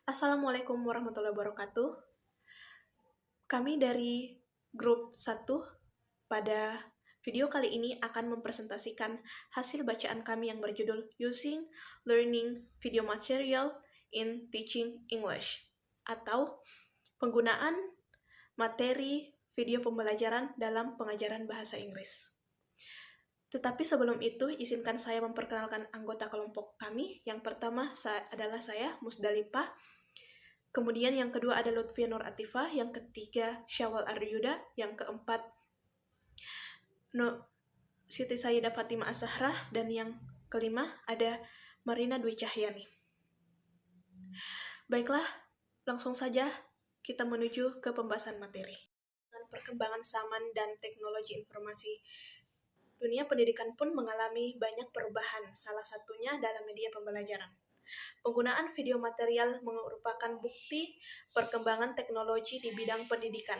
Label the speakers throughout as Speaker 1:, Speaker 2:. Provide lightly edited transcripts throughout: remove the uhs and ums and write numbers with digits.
Speaker 1: Assalamualaikum warahmatullahi wabarakatuh. Kami dari grup 1 pada video kali ini akan mempresentasikan hasil bacaan kami yang berjudul Using Learning Video Material in Teaching English atau penggunaan materi video pembelajaran dalam pengajaran bahasa Inggris. Tetapi sebelum itu, izinkan saya memperkenalkan anggota kelompok kami. Yang pertama adalah saya, Musdalifah. Kemudian yang kedua ada Lutfia Nur Atifah. Yang ketiga, Syawal Aryuda. Yang keempat, Siti Sayyidah Fatimah As-Sahrah. Dan yang kelima ada Marina Dwi Cahyani. Baiklah, langsung saja kita menuju ke pembahasan materi. Dengan perkembangan zaman dan teknologi informasi, dunia pendidikan pun mengalami banyak perubahan, salah satunya dalam media pembelajaran. Penggunaan video material merupakan bukti perkembangan teknologi di bidang pendidikan.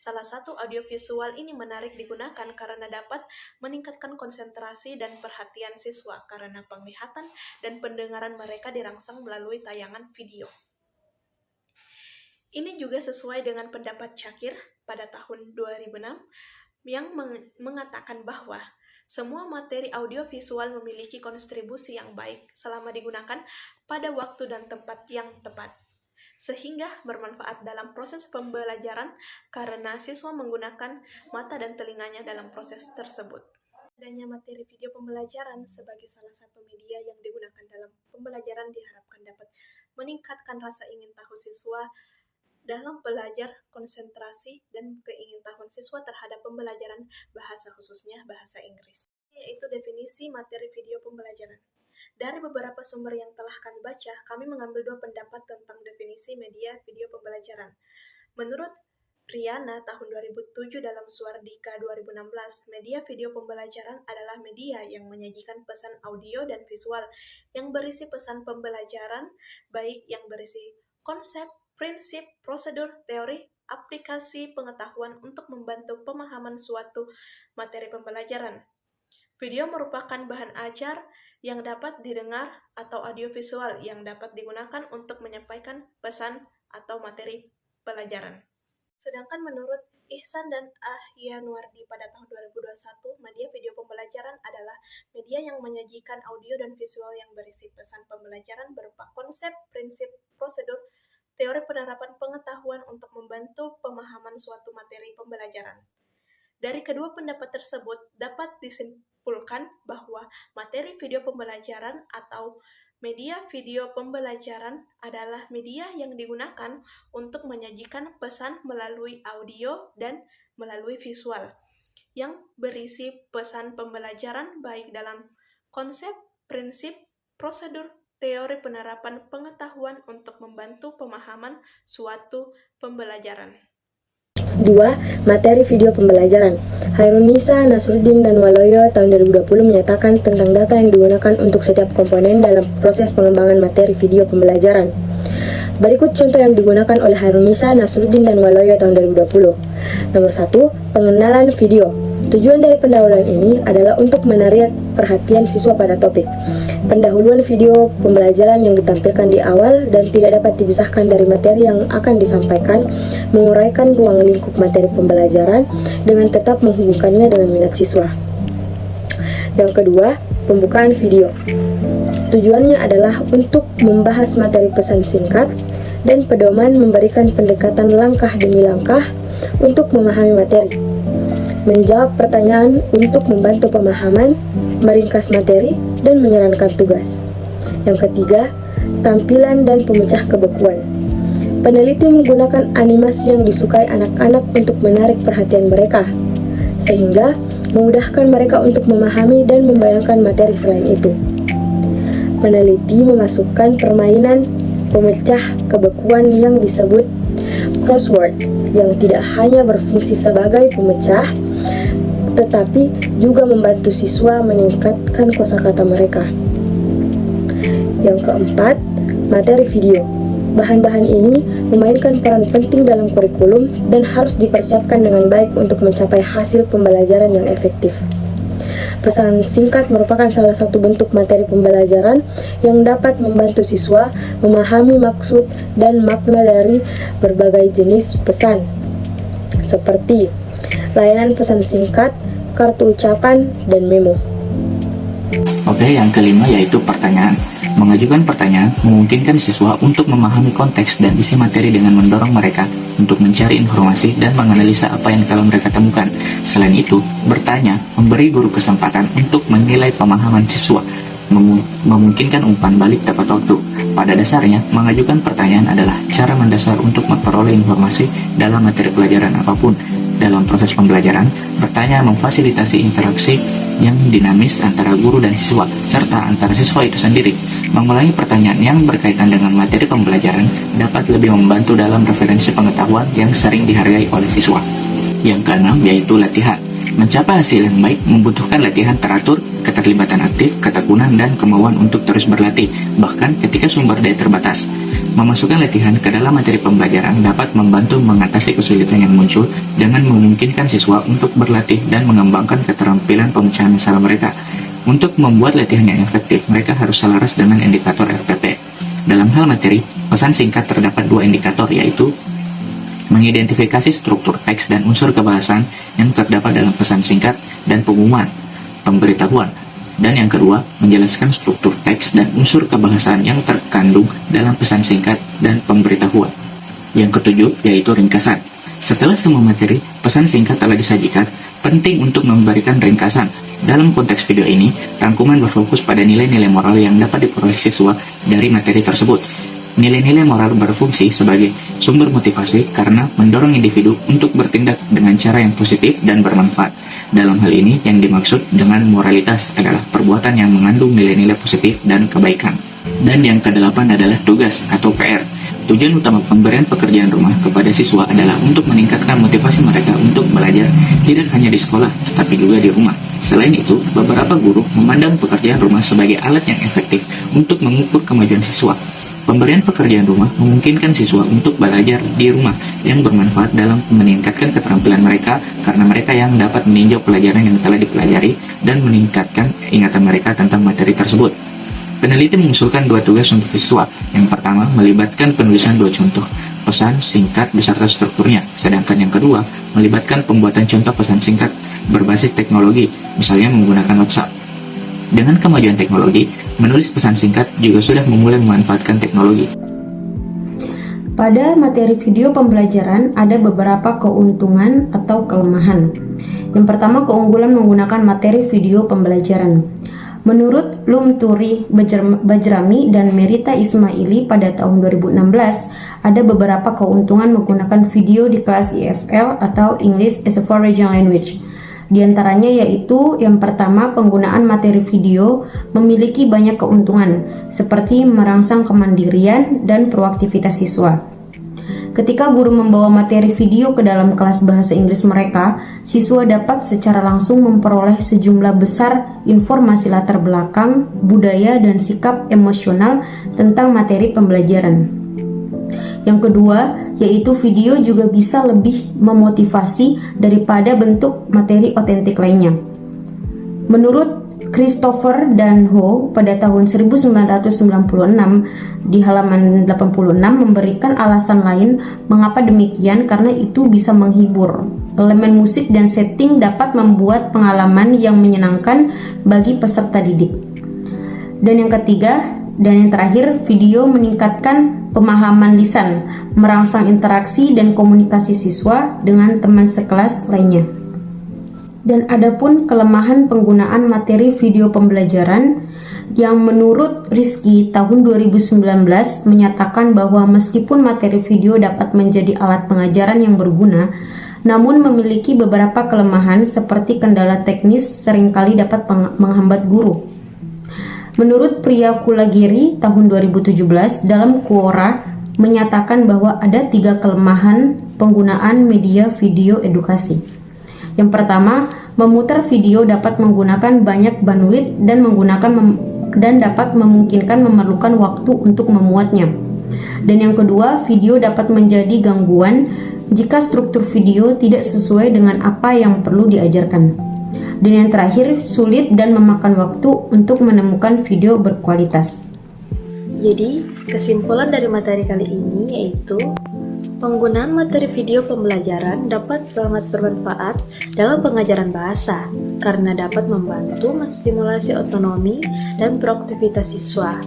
Speaker 1: Salah satu audiovisual ini menarik digunakan karena dapat meningkatkan konsentrasi dan perhatian siswa karena penglihatan dan pendengaran mereka dirangsang melalui tayangan video. Ini juga sesuai dengan pendapat Shakir pada tahun 2006 yang mengatakan bahwa semua materi audiovisual memiliki kontribusi yang baik selama digunakan pada waktu dan tempat yang tepat, sehingga bermanfaat dalam proses pembelajaran karena siswa menggunakan mata dan telinganya dalam proses tersebut. Adanya materi video pembelajaran sebagai salah satu media yang digunakan dalam pembelajaran diharapkan dapat meningkatkan rasa ingin tahu siswa dalam belajar, konsentrasi, dan keingintahuan siswa terhadap pembelajaran bahasa, khususnya bahasa Inggris. Yaitu definisi materi video pembelajaran. Dari beberapa sumber yang telah kami baca, kami mengambil dua pendapat tentang definisi media video pembelajaran. Menurut Riana tahun 2007 dalam Suardika 2016, media video pembelajaran adalah media yang menyajikan pesan audio dan visual yang berisi pesan pembelajaran, baik yang berisi konsep, prinsip, prosedur, teori, aplikasi pengetahuan untuk membantu pemahaman suatu materi pembelajaran. Video merupakan bahan ajar yang dapat didengar atau audiovisual yang dapat digunakan untuk menyampaikan pesan atau materi pelajaran. Sedangkan menurut Ihsan dan Ahyanuardi pada tahun 2021, media video pembelajaran adalah media yang menyajikan audio dan visual yang berisi pesan pembelajaran berupa konsep, prinsip, prosedur, teori penerapan pengetahuan untuk membantu pemahaman suatu materi pembelajaran. Dari kedua pendapat tersebut, dapat disimpulkan bahwa materi video pembelajaran atau media video pembelajaran adalah media yang digunakan untuk menyajikan pesan melalui audio dan melalui visual, yang berisi pesan pembelajaran baik dalam konsep, prinsip, prosedur, teori penerapan pengetahuan untuk membantu pemahaman suatu pembelajaran.
Speaker 2: 2. Materi video pembelajaran. Hairunisa, Nasruddin, dan Waloyo tahun 2020 menyatakan tentang data yang digunakan untuk setiap komponen dalam proses pengembangan materi video pembelajaran. Berikut contoh yang digunakan oleh Hairunisa, Nasruddin, dan Waloyo tahun 2020. Nomor 1. Pengenalan video. Tujuan dari pendahuluan ini adalah untuk menarik perhatian siswa pada topik. Pendahuluan video pembelajaran yang ditampilkan di awal dan tidak dapat dipisahkan dari materi yang akan disampaikan, menguraikan ruang lingkup materi pembelajaran dengan tetap menghubungkannya dengan minat siswa. Yang kedua, pembukaan video. Tujuannya adalah untuk membahas materi pesan singkat dan pedoman, memberikan pendekatan langkah demi langkah untuk memahami materi, menjawab pertanyaan untuk membantu pemahaman, meringkas materi, dan menjalankan tugas. Yang ketiga, tampilan dan pemecah kebekuan. Peneliti menggunakan animasi yang disukai anak-anak untuk menarik perhatian mereka, sehingga memudahkan mereka untuk memahami dan membayangkan materi selain itu. Peneliti memasukkan permainan pemecah kebekuan yang disebut crossword, yang tidak hanya berfungsi sebagai pemecah, tetapi juga membantu siswa meningkatkan kosakata mereka. Yang keempat, materi video. Bahan-bahan ini memainkan peran penting dalam kurikulum dan harus dipersiapkan dengan baik untuk mencapai hasil pembelajaran yang efektif. Pesan singkat merupakan salah satu bentuk materi pembelajaran yang dapat membantu siswa memahami maksud dan makna dari berbagai jenis pesan, seperti layanan pesan singkat, kartu ucapan, dan memo.
Speaker 3: Oke, yang kelima yaitu pertanyaan. Mengajukan pertanyaan memungkinkan siswa untuk memahami konteks dan isi materi dengan mendorong mereka untuk mencari informasi dan menganalisa apa yang telah mereka temukan. Selain itu, bertanya memberi guru kesempatan untuk menilai pemahaman siswa, memungkinkan umpan balik tepat waktu. Pada dasarnya, mengajukan pertanyaan adalah cara mendasar untuk memperoleh informasi dalam materi pelajaran apapun. Dalam proses pembelajaran, bertanya memfasilitasi interaksi yang dinamis antara guru dan siswa, serta antara siswa itu sendiri. Mengulangi pertanyaan yang berkaitan dengan materi pembelajaran dapat lebih membantu dalam referensi pengetahuan yang sering dihargai oleh siswa. Yang keenam yaitu latihan. Mencapai hasil yang baik membutuhkan latihan teratur, keterlibatan aktif, ketekunan, dan kemauan untuk terus berlatih, bahkan ketika sumber daya terbatas. Memasukkan latihan ke dalam materi pembelajaran dapat membantu mengatasi kesulitan yang muncul dengan memungkinkan siswa untuk berlatih dan mengembangkan keterampilan pemecahan masalah mereka. Untuk membuat latihan yang efektif, mereka harus selaras dengan indikator RPP. Dalam hal materi, pesan singkat terdapat dua indikator, yaitu mengidentifikasi struktur teks dan unsur kebahasan yang terdapat dalam pesan singkat dan pengumuman, pemberitahuan. Dan yang kedua, menjelaskan struktur teks dan unsur kebahasan yang terkandung dalam pesan singkat dan pemberitahuan. Yang ketujuh, yaitu ringkasan. Setelah semua materi, pesan singkat telah disajikan, penting untuk memberikan ringkasan. Dalam konteks video ini, rangkuman berfokus pada nilai-nilai moral yang dapat diperoleh siswa dari materi tersebut. Nilai-nilai moral berfungsi sebagai sumber motivasi karena mendorong individu untuk bertindak dengan cara yang positif dan bermanfaat. Dalam hal ini, yang dimaksud dengan moralitas adalah perbuatan yang mengandung nilai-nilai positif dan kebaikan. Dan yang kedelapan adalah tugas atau PR. Tujuan utama pemberian pekerjaan rumah kepada siswa adalah untuk meningkatkan motivasi mereka untuk belajar tidak hanya di sekolah, tetapi juga di rumah. Selain itu, beberapa guru memandang pekerjaan rumah sebagai alat yang efektif untuk mengukur kemajuan siswa. Pemberian pekerjaan rumah memungkinkan siswa untuk belajar di rumah yang bermanfaat dalam meningkatkan keterampilan mereka karena mereka yang dapat meninjau pelajaran yang telah dipelajari dan meningkatkan ingatan mereka tentang materi tersebut. Peneliti mengusulkan dua tugas untuk siswa. Yang pertama, melibatkan penulisan dua contoh pesan singkat beserta strukturnya, sedangkan yang kedua, melibatkan pembuatan contoh pesan singkat berbasis teknologi, misalnya menggunakan WhatsApp. Dengan kemajuan teknologi, menulis pesan singkat juga sudah memulai memanfaatkan teknologi.
Speaker 2: Pada materi video pembelajaran ada beberapa keuntungan atau kelemahan. Yang pertama, keunggulan menggunakan materi video pembelajaran. Menurut Lumturi Bajrami dan Merita Ismaili pada tahun 2016, ada beberapa keuntungan menggunakan video di kelas EFL atau English as a Foreign Language. Di antaranya yaitu yang pertama, penggunaan materi video memiliki banyak keuntungan seperti merangsang kemandirian dan proaktivitas siswa. Ketika guru membawa materi video ke dalam kelas bahasa Inggris mereka, siswa dapat secara langsung memperoleh sejumlah besar informasi latar belakang, budaya, dan sikap emosional tentang materi pembelajaran. Yang kedua, yaitu video juga bisa lebih memotivasi daripada bentuk materi otentik lainnya. Menurut Christopher dan Ho pada tahun 1996 di halaman 86 memberikan alasan lain mengapa demikian, karena itu bisa menghibur. Elemen musik dan setting dapat membuat pengalaman yang menyenangkan bagi peserta didik. Dan yang ketiga dan yang terakhir, video meningkatkan pemahaman lisan, merangsang interaksi dan komunikasi siswa dengan teman sekelas lainnya. Dan adapun kelemahan penggunaan materi video pembelajaran yang menurut Rizky tahun 2019 menyatakan bahwa meskipun materi video dapat menjadi alat pengajaran yang berguna, namun memiliki beberapa kelemahan seperti kendala teknis seringkali dapat menghambat guru. Menurut Priya Kulagiri tahun 2017 dalam Quora menyatakan bahwa ada 3 kelemahan penggunaan media video edukasi. Yang pertama, memutar video dapat menggunakan banyak bandwidth dan dapat memungkinkan memerlukan waktu untuk memuatnya. Dan yang kedua, video dapat menjadi gangguan jika struktur video tidak sesuai dengan apa yang perlu diajarkan.
Speaker 4: Dan yang terakhir, sulit dan memakan waktu untuk menemukan video berkualitas.
Speaker 5: Jadi, kesimpulan dari materi kali ini yaitu penggunaan materi video pembelajaran dapat sangat bermanfaat dalam pengajaran bahasa karena dapat membantu menstimulasi otonomi dan proaktivitas siswa.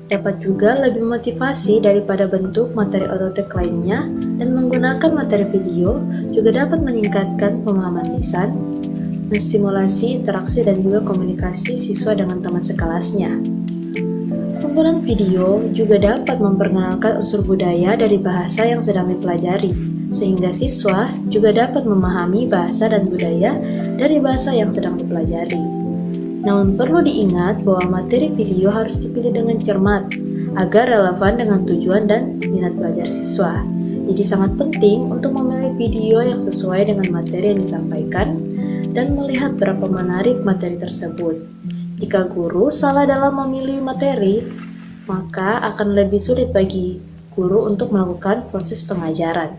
Speaker 5: Dapat juga lebih memotivasi daripada bentuk materi ototek lainnya, dan menggunakan materi video juga dapat meningkatkan pemahaman lisan, menstimulasi interaksi dan juga komunikasi siswa dengan teman sekelasnya. Penggunaan video juga dapat memperkenalkan unsur budaya dari bahasa yang sedang dipelajari, sehingga siswa juga dapat memahami bahasa dan budaya dari bahasa yang sedang dipelajari. Namun perlu diingat bahwa materi video harus dipilih dengan cermat agar relevan dengan tujuan dan minat belajar siswa. Jadi sangat penting untuk memilih video yang sesuai dengan materi yang disampaikan dan melihat berapa menarik materi tersebut. Jika guru salah dalam memilih materi, maka akan lebih sulit bagi guru untuk melakukan proses pengajaran.